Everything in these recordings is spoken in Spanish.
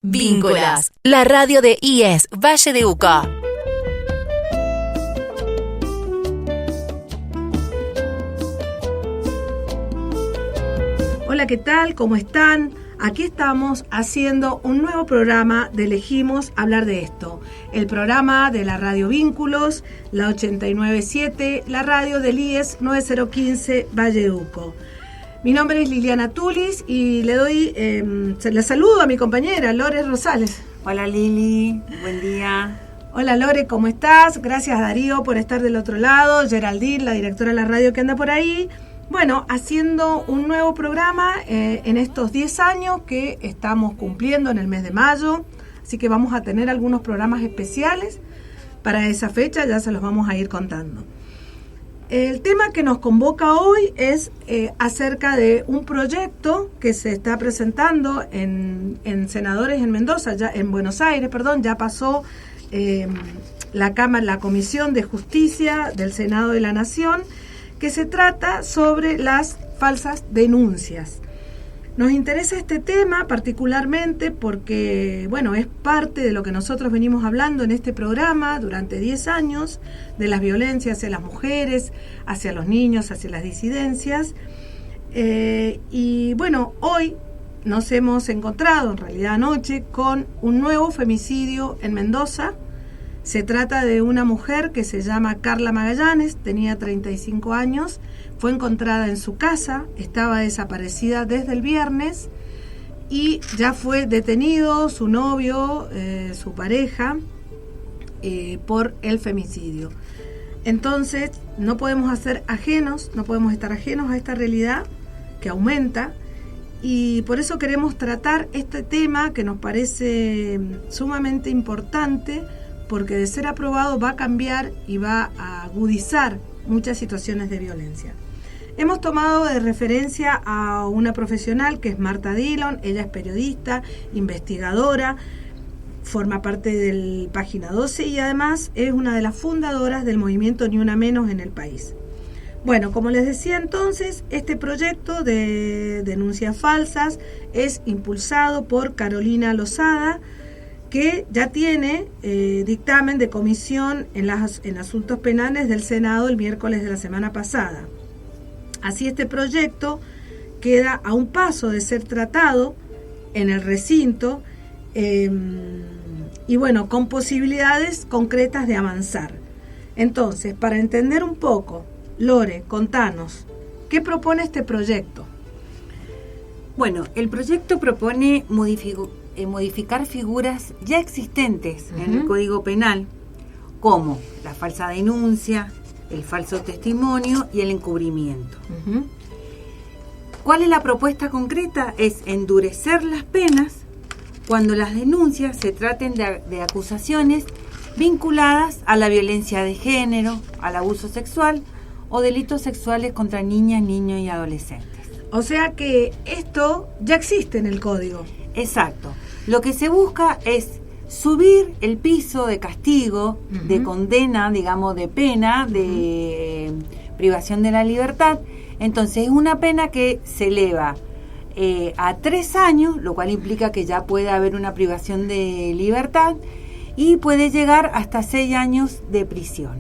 Vínculas, la radio de IES Valle de Uco. Hola, ¿qué tal? ¿Cómo están? Aquí estamos haciendo un nuevo programa de Elegimos Hablar de Esto. El programa de la radio Vínculos, la 89.7, la radio del IES 9015 Valle de Uco. Mi nombre es Liliana Tulis y le saludo a mi compañera Lore Rosales. Hola Lili, buen día. Hola Lore, ¿cómo estás? Gracias Darío por estar del otro lado, Geraldine, la directora de la radio que anda por ahí. Bueno, haciendo un nuevo programa en estos 10 años que estamos cumpliendo en el mes de mayo, así que vamos a tener algunos programas especiales para esa fecha, ya se los vamos a ir contando. El tema que nos convoca hoy es acerca de un proyecto que se está presentando en Senadores en Mendoza, ya en Buenos Aires, ya pasó la Comisión de Justicia del Senado de la Nación, que se trata sobre las falsas denuncias. Nos interesa este tema particularmente porque, bueno, es parte de lo que nosotros venimos hablando en este programa durante 10 años, de las violencias hacia las mujeres, hacia los niños, hacia las disidencias. Y bueno, hoy nos hemos encontrado, en realidad anoche, con un nuevo femicidio en Mendoza. Se trata de una mujer que se llama Carla Magallanes, tenía 35 años, fue encontrada en su casa, estaba desaparecida desde el viernes y ya fue detenido su novio, su pareja, por el femicidio. Entonces no podemos estar ajenos a esta realidad que aumenta y por eso queremos tratar este tema que nos parece sumamente importante, porque de ser aprobado va a cambiar y va a agudizar muchas situaciones de violencia. Hemos tomado de referencia a una profesional que es Marta Dillon. Ella es periodista, investigadora, forma parte del Página 12 y además es una de las fundadoras del movimiento Ni Una Menos en el país. Bueno, como les decía entonces, este proyecto de denuncias falsas es impulsado por Carolina Lozada, que ya tiene dictamen de comisión en asuntos penales del Senado el miércoles de la semana pasada. Así este proyecto queda a un paso de ser tratado en el recinto y bueno, con posibilidades concretas de avanzar. Entonces, para entender un poco, Lore, contanos, ¿qué propone este proyecto? Bueno, el proyecto propone modificar figuras ya existentes en el Código Penal, como la falsa denuncia, el falso testimonio y el encubrimiento. ¿Cuál es la propuesta concreta? Es endurecer las penas cuando las denuncias se traten de acusaciones vinculadas a la violencia de género, al abuso sexual o delitos sexuales contra niñas, niños y adolescentes. O sea que esto ya existe en el Código. Exacto. Lo que se busca es subir el piso de castigo, de condena, digamos, de pena, de privación de la libertad. Entonces es una pena que se eleva a 3 años, lo cual implica que ya puede haber una privación de libertad y puede llegar hasta 6 años de prisión.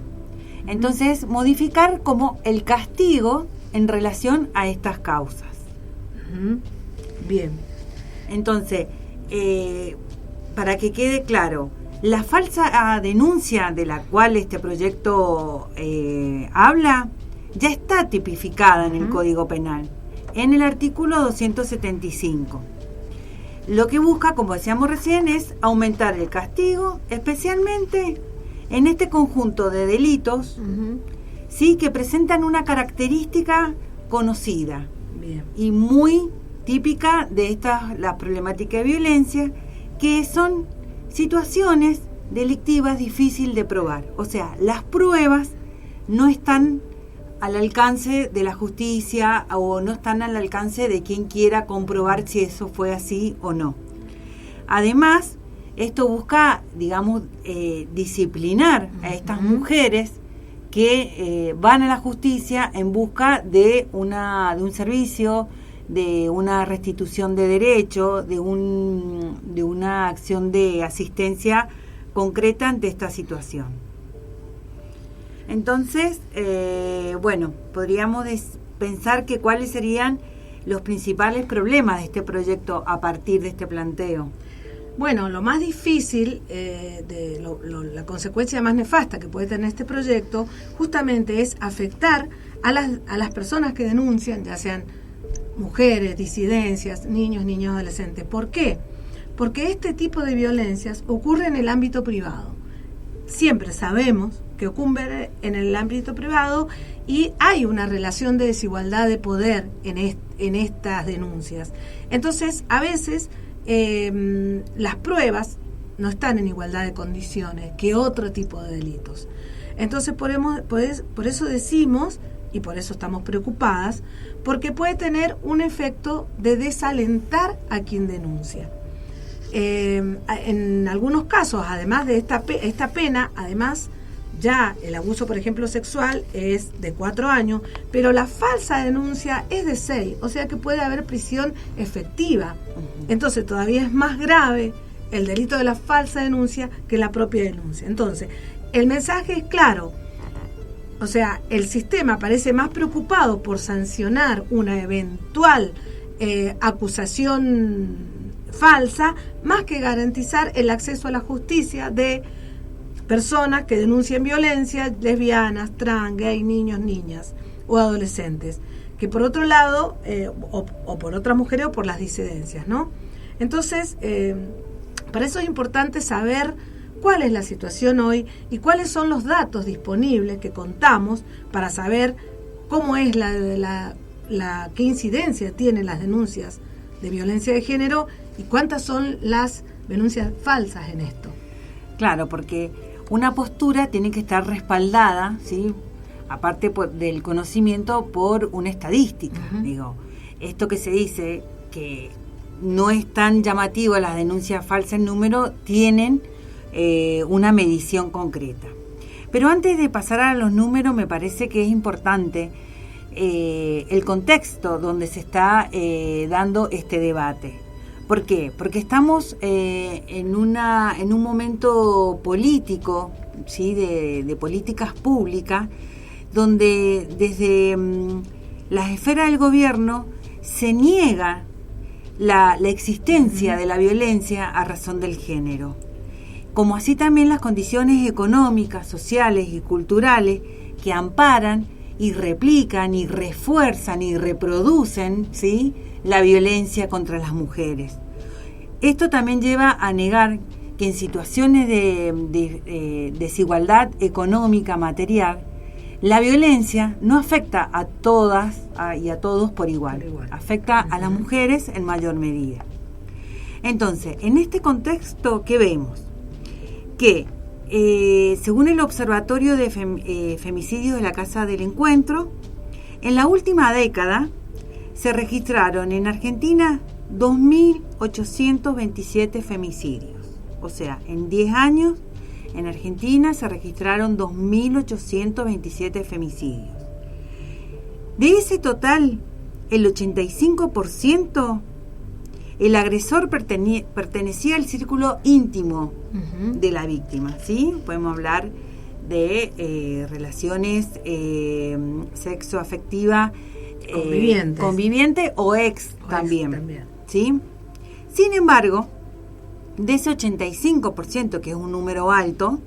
Entonces modificar como el castigo en relación a estas causas. Bien. Entonces, para que quede claro, la falsa denuncia de la cual este proyecto habla ya está tipificada en el Código Penal, en el artículo 275. Lo que busca, como decíamos recién, es aumentar el castigo, especialmente en este conjunto de delitos, sí, que presentan una característica conocida. Bien. Y muy típica de la problemática de violencia, que son situaciones delictivas difíciles de probar. O sea, las pruebas no están al alcance de la justicia o no están al alcance de quien quiera comprobar si eso fue así o no. Además, esto busca, digamos, disciplinar a estas mujeres que van a la justicia en busca de un servicio de una restitución de derecho, de una acción de asistencia concreta ante esta situación. Entonces, podríamos pensar que cuáles serían los principales problemas de este proyecto a partir de este planteo. Bueno, lo más difícil, la consecuencia más nefasta que puede tener este proyecto, justamente es afectar a las personas que denuncian, ya sean mujeres, disidencias, niños, adolescentes. ¿Por qué? Porque este tipo de violencias ocurre en el ámbito privado. Siempre sabemos que ocurre en el ámbito privado y hay una relación de desigualdad de poder en estas denuncias. Entonces, a veces las pruebas no están en igualdad de condiciones que otro tipo de delitos. Entonces, por eso decimos, y por eso estamos preocupadas, porque puede tener un efecto de desalentar a quien denuncia. En algunos casos, además de esta pena, además ya el abuso, por ejemplo, sexual es de 4 años, pero la falsa denuncia es de 6, o sea que puede haber prisión efectiva. Entonces todavía es más grave el delito de la falsa denuncia que la propia denuncia. Entonces, el mensaje es claro. O sea, el sistema parece más preocupado por sancionar una eventual acusación falsa, más que garantizar el acceso a la justicia de personas que denuncien violencia, lesbianas, trans, gay, niños, niñas o adolescentes, que por otro lado, o por otras mujeres o por las disidencias, ¿no? Entonces, para eso es importante saber cuál es la situación hoy y cuáles son los datos disponibles que contamos para saber cómo es qué incidencia tienen las denuncias de violencia de género y cuántas son las denuncias falsas en esto. Claro, porque una postura tiene que estar respaldada, ¿sí?, aparte del conocimiento, por una estadística. Digo, esto que se dice que no es tan llamativo, las denuncias falsas en número tienen una medición concreta. Pero antes de pasar a los números, me parece que es importante el contexto donde se está dando este debate. ¿Por qué? Porque estamos en un momento político, ¿sí?, de políticas públicas, donde desde las esferas del gobierno se niega la existencia de la violencia a razón del género, como así también las condiciones económicas, sociales y culturales que amparan y replican y refuerzan y reproducen, ¿sí?, la violencia contra las mujeres. Esto también lleva a negar que en situaciones de desigualdad económica material, la violencia no afecta a todas y a todos por igual. Afecta a las mujeres en mayor medida. Entonces, en este contexto, ¿qué vemos? Que según el Observatorio de Femicidios de la Casa del Encuentro, en la última década se registraron en Argentina 2.827 femicidios. O sea, en 10 años en Argentina se registraron 2.827 femicidios. De ese total, el 85%, el agresor pertenecía al círculo íntimo de la víctima, ¿sí? Podemos hablar de relaciones sexoafectivas conviviente o ex también, ¿sí? Sin embargo, de ese 85%, que es un número alto,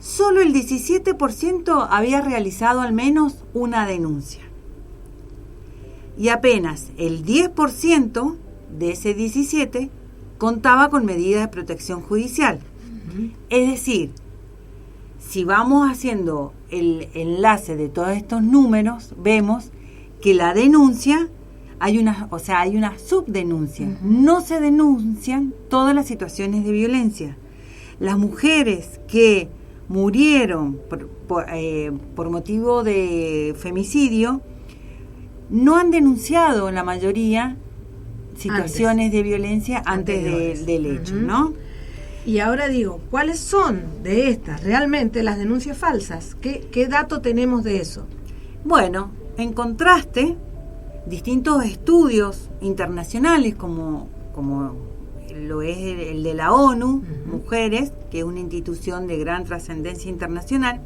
solo el 17% había realizado al menos una denuncia. Y apenas el 10% de ese 17% contaba con medidas de protección judicial. Es decir, si vamos haciendo el enlace de todos estos números, vemos que la denuncia hay una subdenuncia. No se denuncian todas las situaciones de violencia. Las mujeres que murieron por motivo de femicidio no han denunciado, la mayoría, situaciones de violencia antes del hecho, ¿no? Y ahora digo, ¿cuáles son de estas realmente las denuncias falsas? ¿Qué dato tenemos de eso? Bueno, en contraste, distintos estudios internacionales como lo es el de la ONU, Mujeres, que es una institución de gran trascendencia internacional,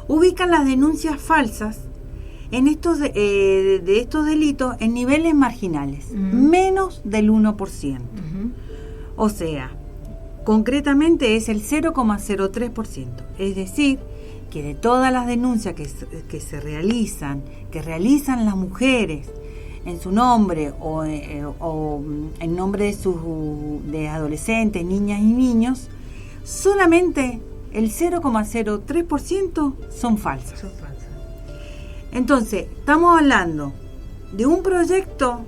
ubican las denuncias falsas en de estos delitos en niveles marginales, menos del 1%. O sea, concretamente es el 0,03%. Es decir, que de todas las denuncias que realizan las mujeres en su nombre o en nombre de adolescentes, niñas y niños, solamente el 0,03% son falsas. Entonces, estamos hablando de un proyecto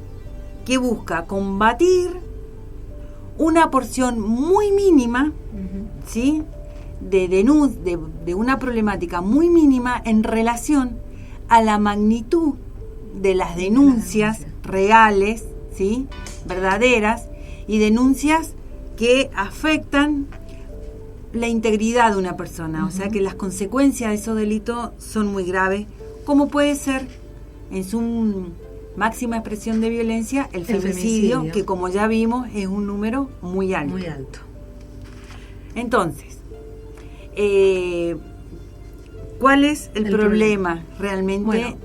que busca combatir una porción muy mínima, ¿sí?, de una problemática muy mínima en relación a la magnitud de las denuncias reales, ¿sí?, verdaderas, y denuncias que afectan la integridad de una persona. O sea que las consecuencias de esos delitos son muy graves, como puede ser, en su máxima expresión de violencia, el femicidio, que como ya vimos es un número muy alto. Muy alto. Entonces, ¿cuál es el problema realmente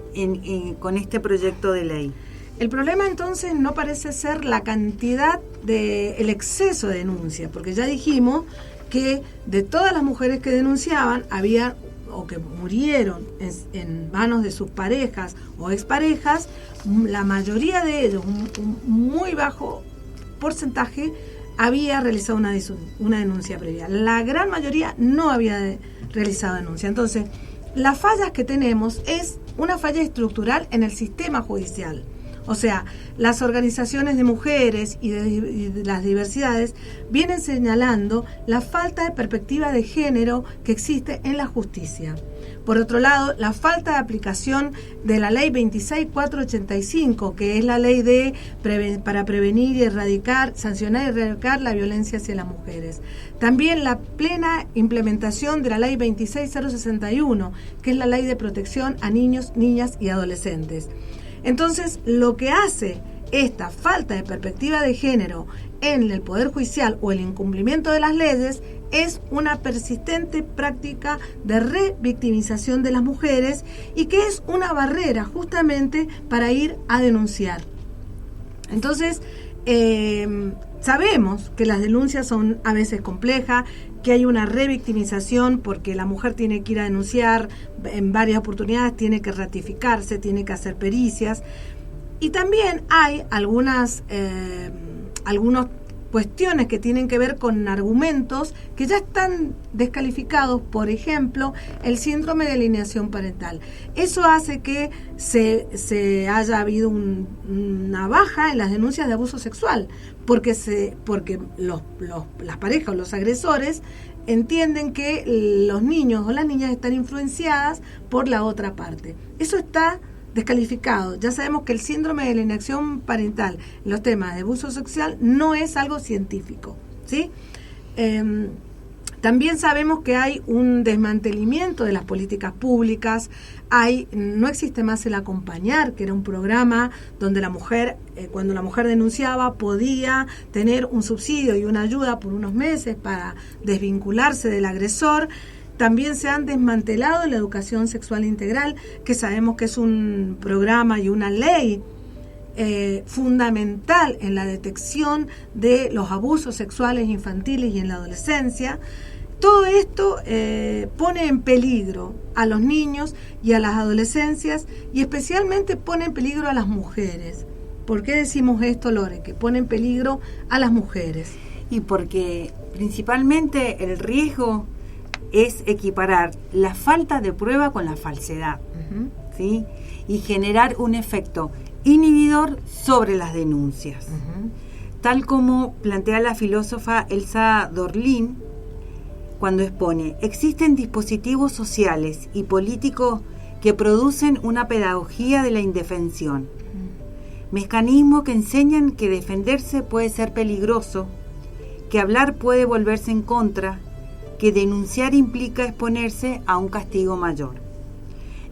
con este proyecto de ley? El problema entonces no parece ser la cantidad el exceso de denuncias, porque ya dijimos que de todas las mujeres que denunciaban había o que murieron en manos de sus parejas o exparejas, la mayoría de ellos, un muy bajo porcentaje, había realizado una denuncia previa. La gran mayoría no había realizado denuncia. Entonces, las fallas que tenemos es una falla estructural en el sistema judicial. O sea, las organizaciones de mujeres y de las diversidades vienen señalando la falta de perspectiva de género que existe en la justicia. Por otro lado, la falta de aplicación de la ley 26.485, que es la ley para prevenir y erradicar, sancionar y erradicar la violencia hacia las mujeres. También la plena implementación de la ley 26.061, que es la ley de protección a niños, niñas y adolescentes. Entonces, lo que hace esta falta de perspectiva de género en el Poder Judicial o el incumplimiento de las leyes es una persistente práctica de revictimización de las mujeres y que es una barrera justamente para ir a denunciar. Entonces, sabemos que las denuncias son a veces complejas, que hay una revictimización porque la mujer tiene que ir a denunciar en varias oportunidades, tiene que ratificarse, tiene que hacer pericias. Y también hay algunas cuestiones que tienen que ver con argumentos que ya están descalificados, por ejemplo, el síndrome de alienación parental. Eso hace que se haya habido una baja en las denuncias de abuso sexual, porque las parejas o los agresores entienden que los niños o las niñas están influenciadas por la otra parte. Eso está descalificado. Ya sabemos que el síndrome de alienación parental en los temas de abuso sexual no es algo científico, ¿sí? También sabemos que hay un desmantelamiento de las políticas públicas, no existe más el acompañar, que era un programa donde la mujer, cuando la mujer denunciaba, podía tener un subsidio y una ayuda por unos meses para desvincularse del agresor. También se han desmantelado la educación sexual integral, que sabemos que es un programa y una ley fundamental en la detección de los abusos sexuales infantiles y en la adolescencia. Todo esto pone en peligro a los niños y a las adolescencias, y especialmente pone en peligro a las mujeres. ¿Por qué decimos esto, Lore? Que pone en peligro a las mujeres. Y porque principalmente el riesgo es equiparar la falta de prueba con la falsedad, ¿sí? Y generar un efecto inhibidor sobre las denuncias. Tal como plantea la filósofa Elsa Dorlin cuando expone: existen dispositivos sociales y políticos que producen una pedagogía de la indefensión, mecanismos que enseñan que defenderse puede ser peligroso, que hablar puede volverse en contra, que denunciar implica exponerse a un castigo mayor.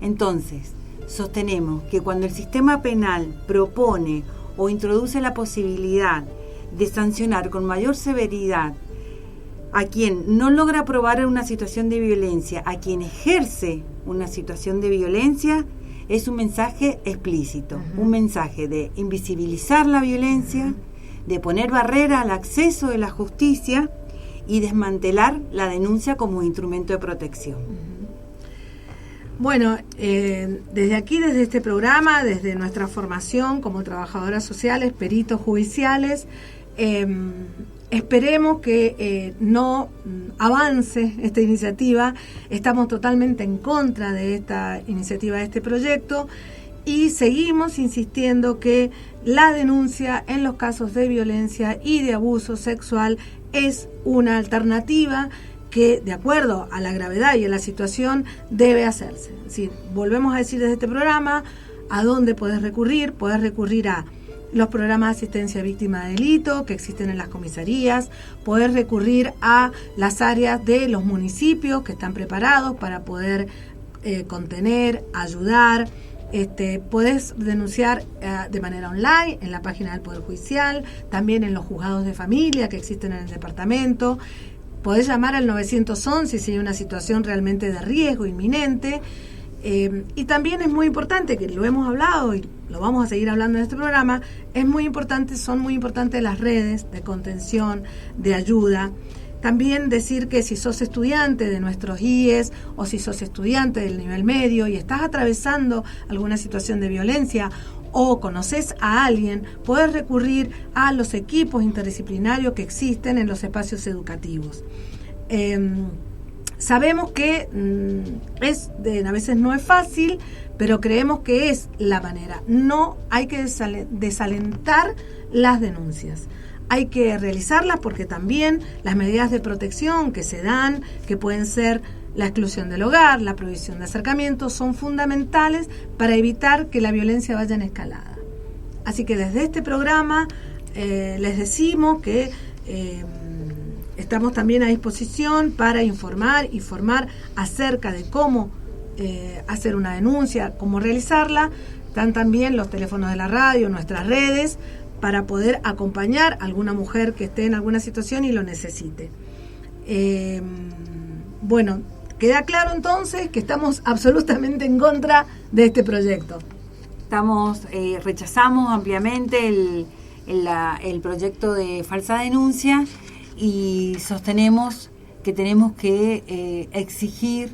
Entonces, sostenemos que cuando el sistema penal propone o introduce la posibilidad de sancionar con mayor severidad a quien no logra probar una situación de violencia, a quien ejerce una situación de violencia, es un mensaje explícito, un mensaje de invisibilizar la violencia, de poner barrera al acceso de la justicia y desmantelar la denuncia como instrumento de protección. Bueno, desde aquí, desde este programa, desde nuestra formación como trabajadoras sociales, peritos judiciales, esperemos que no avance esta iniciativa. Estamos totalmente en contra de esta iniciativa, de este proyecto, y seguimos insistiendo que la denuncia en los casos de violencia y de abuso sexual es una alternativa que, de acuerdo a la gravedad y a la situación, debe hacerse. Es decir, volvemos a decir desde este programa a dónde podés recurrir. Podés recurrir a los programas de asistencia a víctimas de delito que existen en las comisarías, podés recurrir a las áreas de los municipios que están preparados para poder contener, ayudar. Podés denunciar de manera online en la página del Poder Judicial, también en los juzgados de familia que existen en el departamento. Podés llamar al 911 si hay una situación realmente de riesgo inminente. Y también es muy importante, que lo hemos hablado y lo vamos a seguir hablando en este programa, son muy importantes las redes de contención, de ayuda. También decir que si sos estudiante de nuestros IES o si sos estudiante del nivel medio y estás atravesando alguna situación de violencia o conoces a alguien, podés recurrir a los equipos interdisciplinarios que existen en los espacios educativos. Sabemos que a veces no es fácil, pero creemos que es la manera. No hay que desalentar las denuncias. Hay que realizarlas porque también las medidas de protección que se dan, que pueden ser la exclusión del hogar, la prohibición de acercamiento, son fundamentales para evitar que la violencia vaya en escalada. Así que desde este programa les decimos que estamos también a disposición para informar y formar acerca de cómo hacer una denuncia, cómo realizarla. Están también los teléfonos de la radio, nuestras redes, para poder acompañar a alguna mujer que esté en alguna situación y lo necesite. Bueno, queda claro entonces que estamos absolutamente en contra de este proyecto. Rechazamos ampliamente el proyecto de falsa denuncia y sostenemos que tenemos que exigir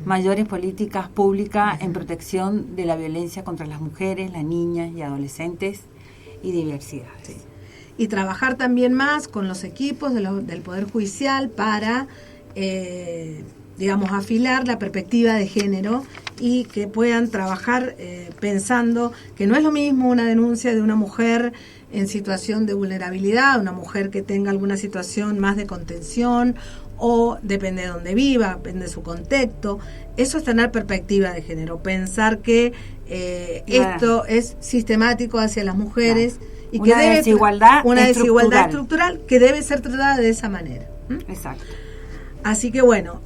mayores políticas públicas en protección de la violencia contra las mujeres, las niñas y adolescentes y diversidades. Sí. Y trabajar también más con los equipos del Poder Judicial para, afilar la perspectiva de género y que puedan trabajar pensando que no es lo mismo una denuncia de una mujer en situación de vulnerabilidad, una mujer que tenga alguna situación más de contención o depende de dónde viva, depende de su contexto. Eso es tener perspectiva de género, pensar que esto es sistemático hacia las mujeres y que debe una desigualdad estructural que debe ser tratada de esa manera. Exacto. Así que bueno,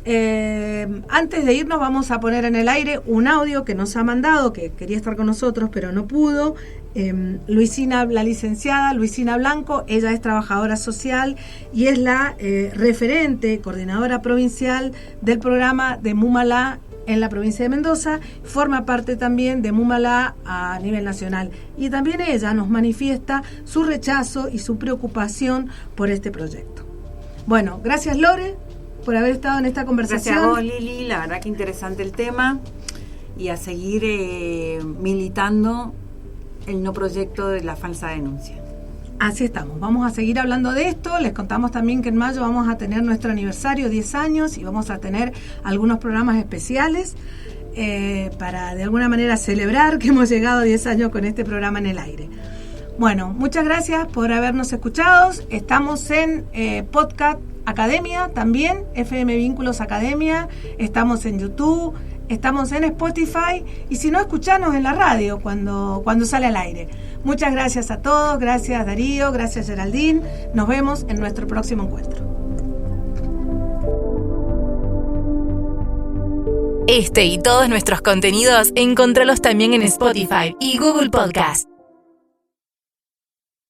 antes de irnos vamos a poner en el aire un audio que nos ha mandado, que quería estar con nosotros pero no pudo, la licenciada Luisina Blanco. Ella es trabajadora social y es la referente, coordinadora provincial del programa de Múmala en la provincia de Mendoza, forma parte también de Múmala a nivel nacional y también ella nos manifiesta su rechazo y su preocupación por este proyecto. Bueno, gracias Lore por haber estado en esta conversación. Gracias a vos, Lili, la verdad que interesante el tema y a seguir militando el no proyecto de la falsa denuncia. Así estamos, vamos a seguir hablando de esto. Les contamos también que en mayo vamos a tener nuestro aniversario, 10 años, y vamos a tener algunos programas especiales para de alguna manera celebrar que hemos llegado a 10 años con este programa en el aire. Bueno, muchas gracias por habernos escuchado. Estamos en Podcast Academia también, FM Vínculos Academia, estamos en YouTube, estamos en Spotify y si no, escuchanos en la radio cuando sale al aire. Muchas gracias a todos, gracias Darío, gracias Geraldine, nos vemos en nuestro próximo encuentro. Este y todos nuestros contenidos, encontralos también en Spotify y Google Podcast.